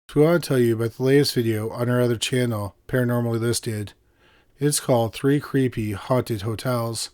So we want to tell you about the latest video on our other channel, Paranormally Listed. It's called 3 Creepy Haunted Hotels.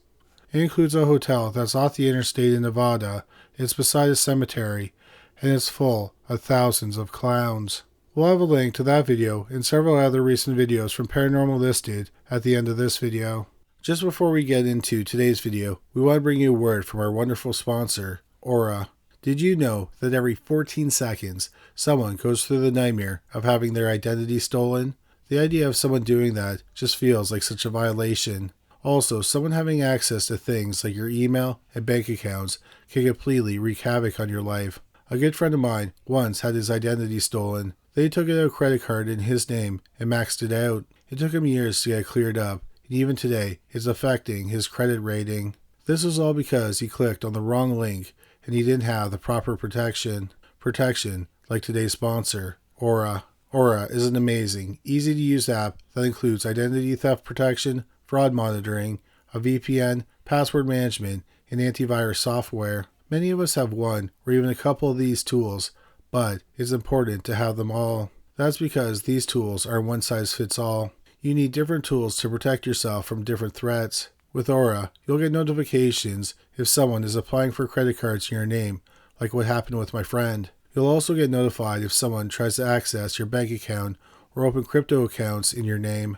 It includes a hotel that's off the interstate in Nevada, it's beside a cemetery, and it's full of thousands of clowns. We'll have a link to that video and several other recent videos from Paranormal Listed at the end of this video. Just before we get into today's video, we want to bring you a word from our wonderful sponsor, Aura. Did you know that every 14 seconds, someone goes through the nightmare of having their identity stolen? The idea of someone doing that just feels like such a violation. Also, someone having access to things like your email and bank accounts can completely wreak havoc on your life. A good friend of mine once had his identity stolen. They took out a credit card in his name and maxed it out. It took him years to get cleared up, and even today, it's affecting his credit rating. This was all because he clicked on the wrong link and he didn't have the proper protection. Protection like today's sponsor, Aura. Aura is an amazing, easy-to-use app that includes identity theft protection, fraud monitoring, a VPN, password management, and antivirus software. Many of us have one or even a couple of these tools, but it's important to have them all. That's because these tools are one-size-fits-all. You need different tools to protect yourself from different threats. With Aura, you'll get notifications if someone is applying for credit cards in your name, like what happened with my friend. You'll also get notified if someone tries to access your bank account or open crypto accounts in your name.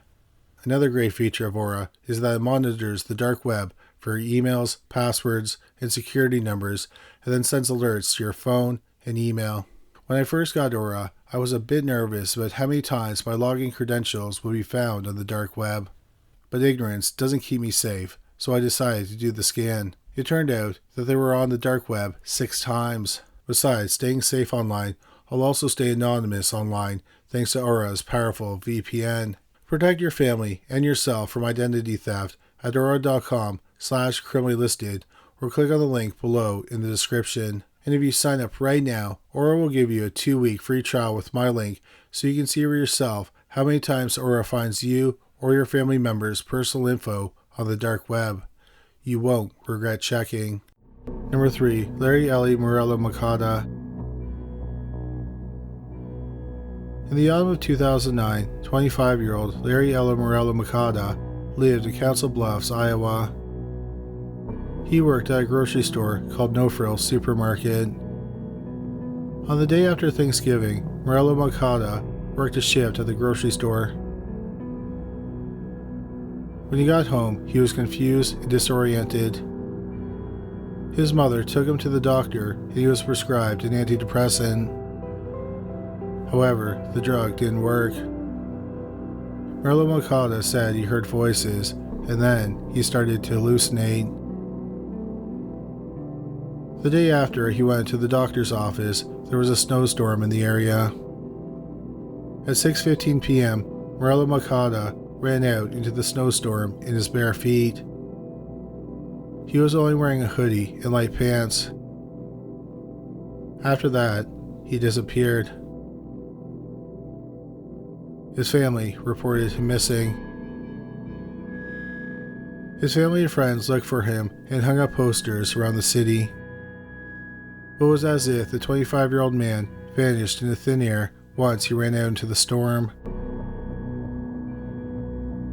Another great feature of Aura is that it monitors the dark web for your emails, passwords, and security numbers, and then sends alerts to your phone and email. When I first got Aura, I was a bit nervous about how many times my login credentials would be found on the dark web. But ignorance doesn't keep me safe, so I decided to do the scan. It turned out that they were on the dark web 6 times. Besides staying safe online, I'll also stay anonymous online thanks to Aura's powerful VPN. Protect your family and yourself from identity theft at aura.com/criminallylisted or click on the link below in the description. And if you sign up right now, Aura will give you a 2-week free trial with my link so you can see for yourself how many times Aura finds you or your family members' personal info on the dark web. You won't regret checking. Number 3. Ely Murillo-Moncada. In the autumn of 2009, 25-year-old Ely Murillo-Moncada lived in Council Bluffs, Iowa. He worked at a grocery store called No Frills Supermarket. On the day after Thanksgiving, Murillo-Moncada worked a shift at the grocery store. When he got home, he was confused and disoriented. His mother took him to the doctor and he was prescribed an antidepressant. However, the drug didn't work. Murillo-Moncada said he heard voices, and then he started to hallucinate. The day after he went to the doctor's office, there was a snowstorm in the area. At 6:15 p.m., Murillo-Moncada ran out into the snowstorm in his bare feet. He was only wearing a hoodie and light pants. After that, he disappeared. His family reported him missing. His family and friends looked for him and hung up posters around the city. It was as if the 25-year-old man vanished into thin air once he ran out into the storm.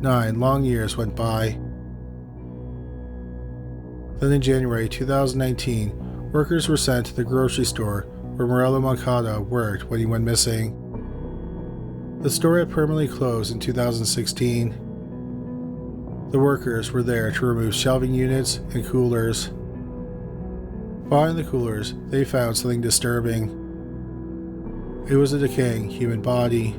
9 long years went by. Then in January 2019, workers were sent to the grocery store where Murillo-Moncada worked when he went missing. The store had permanently closed in 2016. The workers were there to remove shelving units and coolers. Behind the coolers, they found something disturbing. It was a decaying human body.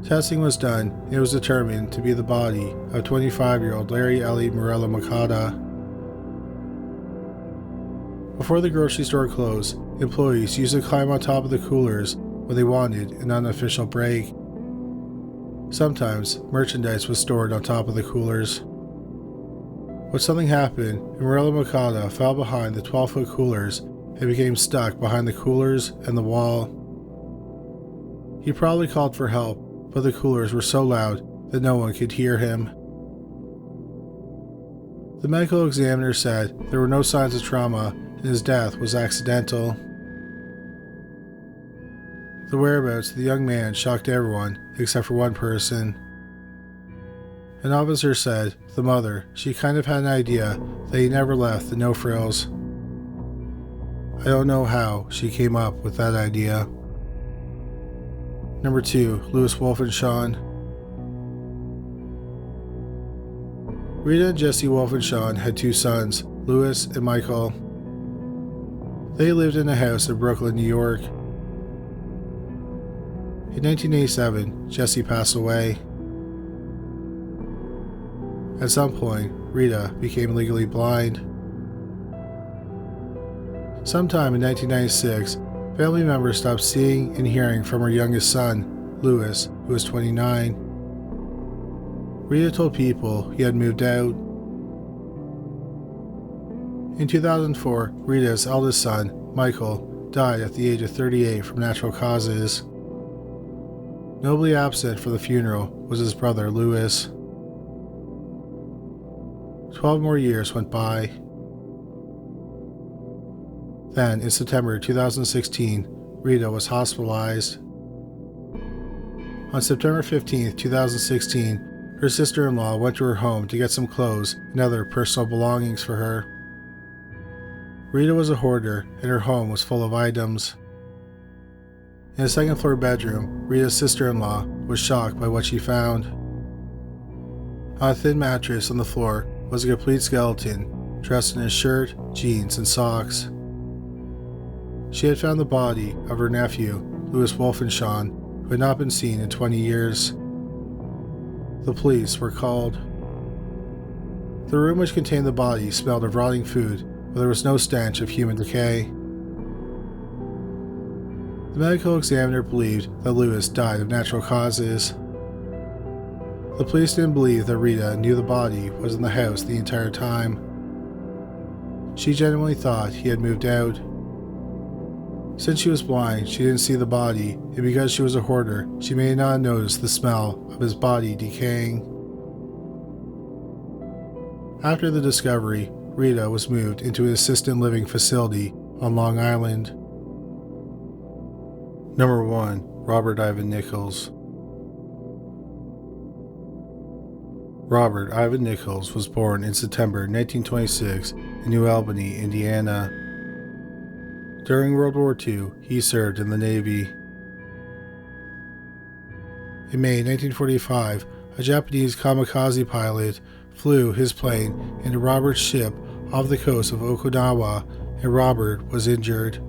Testing was done, and it was determined to be the body of 25-year-old Ely Murillo-Moncada. Before the grocery store closed, employees used to climb on top of the coolers when they wanted an unofficial break. Sometimes, merchandise was stored on top of the coolers. But something happened, and Murillo-Moncada fell behind the 12-foot coolers and became stuck behind the coolers and the wall. He probably called for help, but the coolers were so loud that no one could hear him. The medical examiner said there were no signs of trauma and his death was accidental. The whereabouts of the young man shocked everyone except for one person. An officer said the mother, she kind of had an idea that he never left the No Frills. I don't know how she came up with that idea. Number 2. Louis Wolfensohn. Rita and Jesse Wolfensohn had 2 sons, Louis and Michael. They lived in a house in Brooklyn, New York. In 1987, Jesse passed away. At some point, Rita became legally blind. Sometime in 1996, family members stopped seeing and hearing from her youngest son, Louis, who was 29. Rita told people he had moved out. In 2004, Rita's eldest son, Michael, died at the age of 38 from natural causes. Nobly absent for the funeral was his brother, Louis. 12 more years went by. Then, in September 2016, Rita was hospitalized. On September 15, 2016, her sister-in-law went to her home to get some clothes and other personal belongings for her. Rita was a hoarder, and her home was full of items. In a second-floor bedroom, Rita's sister-in-law was shocked by what she found. On a thin mattress on the floor was a complete skeleton, dressed in a shirt, jeans, and socks. She had found the body of her nephew, Louis Wolfensohn, who had not been seen in 20 years. The police were called. The room which contained the body smelled of rotting food, but there was no stench of human decay. The medical examiner believed that Louis died of natural causes. The police didn't believe that Rita knew the body was in the house the entire time. She genuinely thought he had moved out. Since she was blind, she didn't see the body, and because she was a hoarder, she may not have noticed the smell of his body decaying. After the discovery, Rita was moved into an assisted living facility on Long Island. Number 1. Robert Ivan Nichols. Robert Ivan Nichols was born in September 1926 in New Albany, Indiana. During World War II, he served in the Navy. In May 1945, a Japanese kamikaze pilot flew his plane into Robert's ship off the coast of Okinawa, and Robert was injured.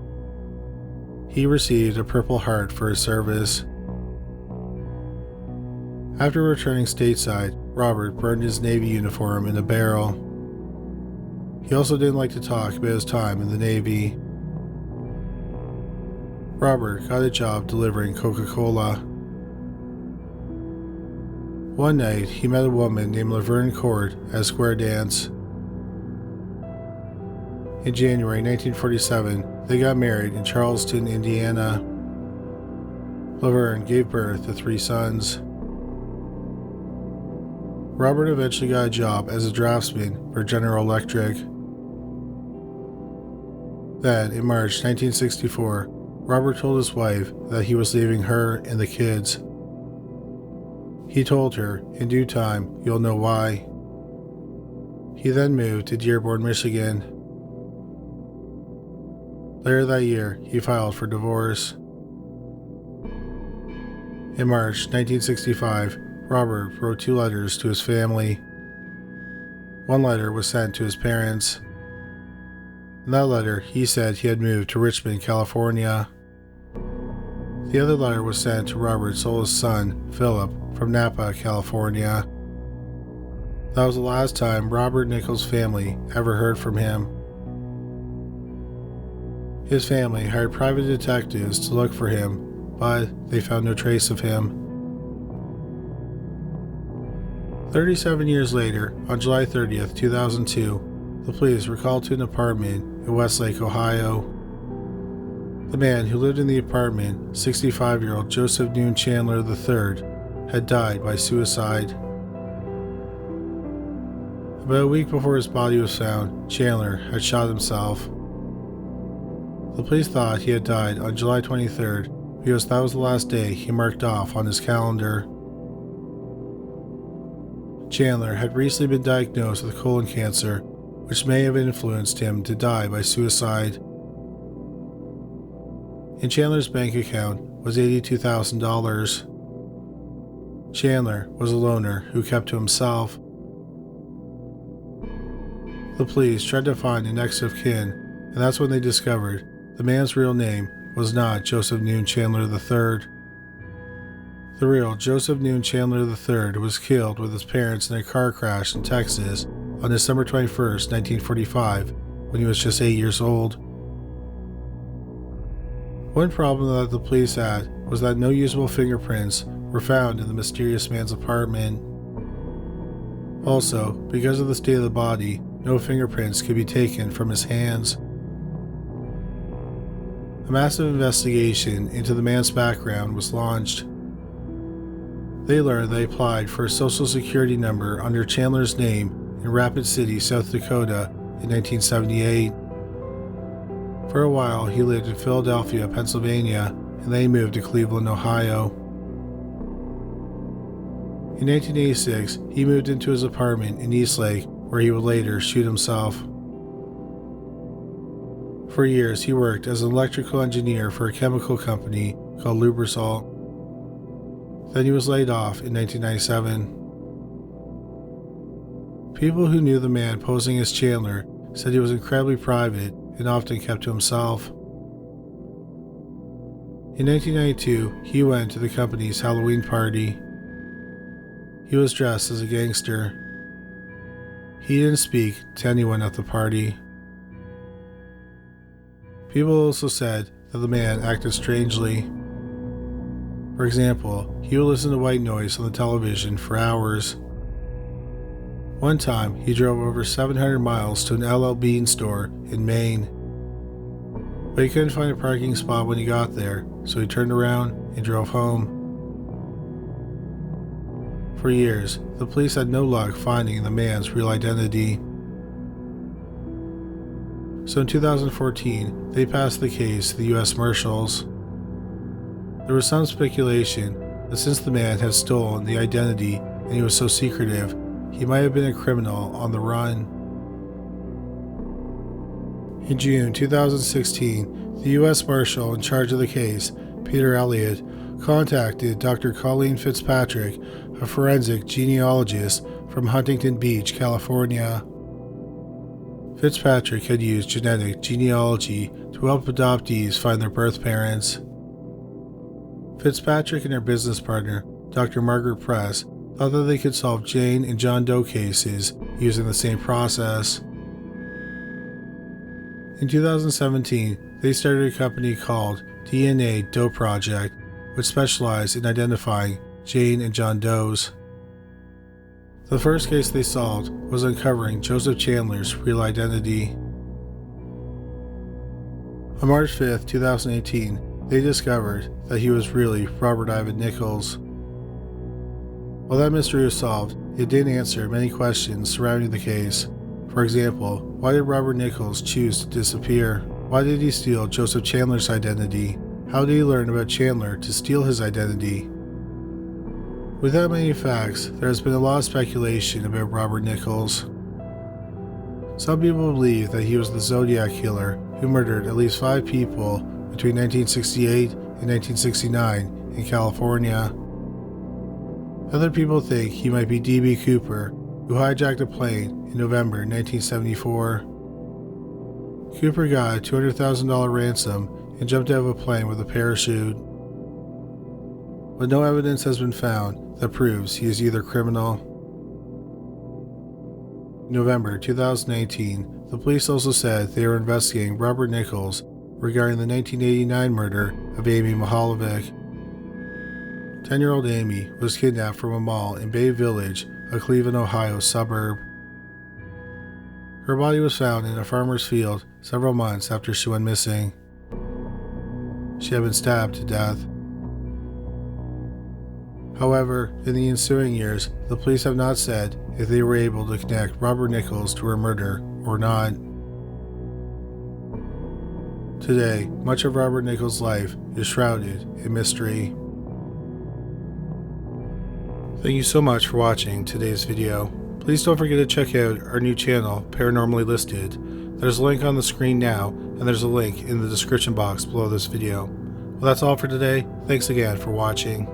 He received a Purple Heart for his service. After returning stateside, Robert burned his Navy uniform in a barrel. He also didn't like to talk about his time in the Navy. Robert got a job delivering Coca-Cola. One night, he met a woman named Laverne Court at a square dance. In January 1947, they got married in Charleston, Indiana. Laverne gave birth to 3 sons. Robert eventually got a job as a draftsman for General Electric. Then, in March 1964, Robert told his wife that he was leaving her and the kids. He told her, in due time, you'll know why. He then moved to Dearborn, Michigan. Later that year, he filed for divorce. In March 1965, Robert wrote 2 letters to his family. One letter was sent to his parents. In that letter, he said he had moved to Richmond, California. The other letter was sent to Robert's oldest son, Philip, from Napa, California. That was the last time Robert Nichols' family ever heard from him. His family hired private detectives to look for him, but they found no trace of him. 37 years later, on July 30th, 2002, the police were called to an apartment in Westlake, Ohio. The man who lived in the apartment, 65-year-old Joseph Noon Chandler III, had died by suicide. About a week before his body was found, Chandler had shot himself. The police thought he had died on July 23rd because that was the last day he marked off on his calendar. Chandler had recently been diagnosed with colon cancer, which may have influenced him to die by suicide. In Chandler's bank account was $82,000. Chandler was a loner who kept to himself. The police tried to find a next of kin, and that's when they discovered the man's real name was not Joseph Noon Chandler III. The real Joseph Noon Chandler III was killed with his parents in a car crash in Texas on December 21st, 1945, when he was just 8 years old. One problem that the police had was that no usable fingerprints were found in the mysterious man's apartment. Also, because of the state of the body, no fingerprints could be taken from his hands. A massive investigation into the man's background was launched. They learned they applied for a social security number under Chandler's name in Rapid City, South Dakota in 1978. For a while, he lived in Philadelphia, Pennsylvania, and then he moved to Cleveland, Ohio. In 1986, he moved into his apartment in Eastlake, where he would later shoot himself. For years, he worked as an electrical engineer for a chemical company called Lubrizol. Then he was laid off in 1997. People who knew the man posing as Chandler said he was incredibly private and often kept to himself. In 1992, he went to the company's Halloween party. He was dressed as a gangster. He didn't speak to anyone at the party. People also said that the man acted strangely. For example, he would listen to white noise on the television for hours. One time, he drove over 700 miles to an LL Bean store in Maine. But he couldn't find a parking spot when he got there, so he turned around and drove home. For years, the police had no luck finding the man's real identity. So in 2014, they passed the case to the U.S. Marshals. There was some speculation that since the man had stolen the identity and he was so secretive, he might have been a criminal on the run. In June 2016, the U.S. Marshal in charge of the case, Peter Elliott, contacted Dr. Colleen Fitzpatrick, a forensic genealogist from Huntington Beach, California. Fitzpatrick had used genetic genealogy to help adoptees find their birth parents. Fitzpatrick and her business partner, Dr. Margaret Press, thought that they could solve Jane and John Doe cases using the same process. In 2017, they started a company called DNA Doe Project, which specialized in identifying Jane and John Does. The first case they solved was uncovering Joseph Chandler's real identity. On March 5, 2018, they discovered that he was really Robert Ivan Nichols. While that mystery was solved, it didn't answer many questions surrounding the case. For example, why did Robert Nichols choose to disappear? Why did he steal Joseph Chandler's identity? How did he learn about Chandler to steal his identity? Without many facts, there has been a lot of speculation about Robert Nichols. Some people believe that he was the Zodiac killer who murdered at least 5 people between 1968 and 1969 in California. Other people think he might be D.B. Cooper, who hijacked a plane in November 1974. Cooper got a $200,000 ransom and jumped out of a plane with a parachute. But no evidence has been found that proves he is either criminal. In November 2018, the police also said they were investigating Robert Nichols regarding the 1989 murder of Amy Mahalovic. 10-year-old Amy was kidnapped from a mall in Bay Village, a Cleveland, Ohio suburb. Her body was found in a farmer's field several months after she went missing. She had been stabbed to death. However, in the ensuing years, the police have not said if they were able to connect Robert Nichols to her murder or not. Today, much of Robert Nichols' life is shrouded in mystery. Thank you so much for watching today's video. Please don't forget to check out our new channel, Paranormally Listed. There's a link on the screen now, and there's a link in the description box below this video. Well, that's all for today. Thanks again for watching.